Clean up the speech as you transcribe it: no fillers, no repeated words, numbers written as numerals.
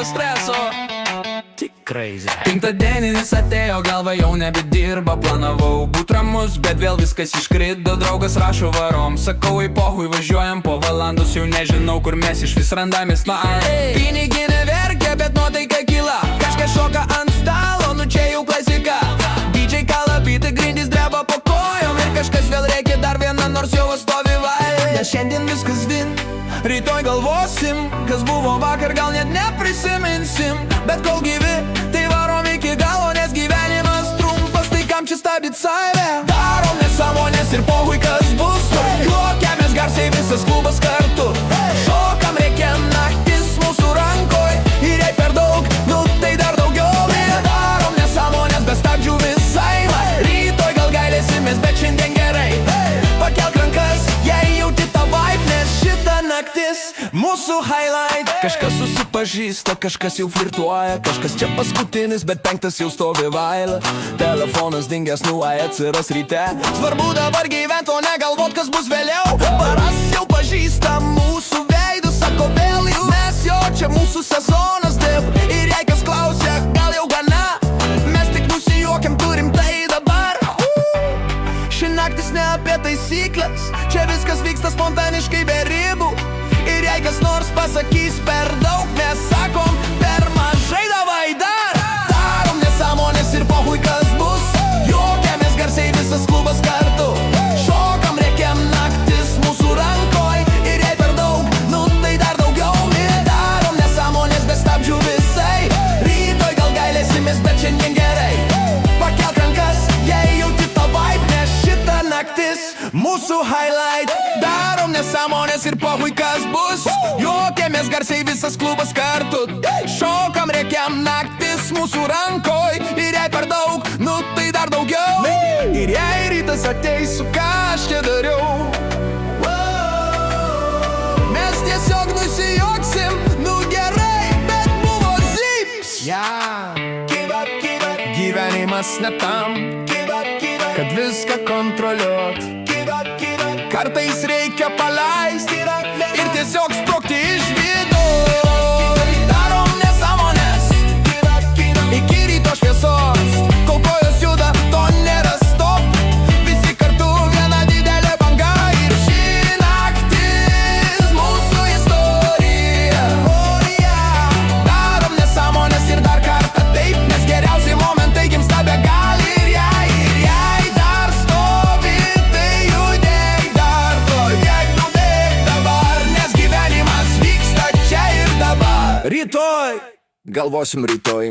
jokio streso. Tik crazy. Penktadienis atėjo, galva jau nebedirba. Planavau būt ramus, bet vėl viskas iškrido. Draugas rašo varom, sakau į pohui važiuojam. Po valandos jau nežinau, kur mes iš vis randamės. Piniginė verkia, bet nuotaika kyla. Kažkas šoka ant stalo, nu čia jau klasika. DJ kala bitą, grindys dreba po kojom. Ir kažkas vėl reikia dar vieną, nors jau stovi valia. Nes šiandien viskas vin, rytoj galvosim. Kas buvo vakar, gal net neprisiminsim. Bet kol gyvi, tai varom iki galo. Nes gyvenimas trumpas, tai kam čia stabdyt save? Darom nesąmonės ir pohui kas bus. Juokiamės garsiai visas klubas kartu. Šokam rėkiam naktis mūsų rankoj. Ir jei per daug, nu tai dar daugiau. Darom nesąmonės be stabdžių visai. Rytoj gal gailėsimės, bet šiandien gerai. Pakelk rankas, jei jauti tą vibe. Nes šita naktis mūsų highlight. Kažkas susipažįsta, kažkas jau flirtuoja. Kažkas čia paskutinis, bet penktas jau stovi vaila. Telefonas dingęs, nuai atsiras ryte. Svarbu dabar gyvent, o negalvot, kas bus vėliau. Baras jau pažįsta mūsų veidus, sako vėl jų. Mes jo, čia mūsų sezonas dip. Ir jei kas klausia, gal jau gana. Mes tik nusijuokiam, turim tai dabar. Ši naktis ne apie taisyklės. Čia viskas vyksta spontaniškai be ribų. Ir jei kas nors pasakys per daug, mes sakom per mažai, davai dar. Darom nesąmonės ir pohui kas bus. Juokiamės garsiai visas klubas kartu. Šokam rėkiam naktis mūsų rankoj. Ir jei per daug, nu tai dar daugiau. Darom nesąmonės be stabdžių visai. Rytoj gal gailėsimės, bet šiandien gerai. Pakelk rankas, jei jauti tą vibe. Nes šita naktis mūsų highlight. Darom nesąmonės ir pohui kas bus. Juokiamės garsiai visas klubas kartu. Šokam rėkiam naktis mūsų rankoj. Ir jei per daug, nu tai dar daugiau. Ir jei rytas ateisiu, ką aš čia dariau. Mes tiesiog nusijuoksim, nu gerai, bet buvo zips. Gyvenimas ne tam, kad viską kontroliuot. Kartais reikia paleisti ir tiesiog sprogti iš vidaus. Darom nesąmonės iki ryto šviesos. Kol kojos juda, to nėra stop. Visi kartu viena didelė banga. Ir ši naktis mūsų istorija. Darom nesąmonės ir dar kartą taip. Nes geriausi momentai gimsta be gali. Ir jei dar stovi, tai judėk dar toj. Jei nubėk dabar, nes gyvenimas vyksta čia ir dabar. Rytoj galvosim rytoj,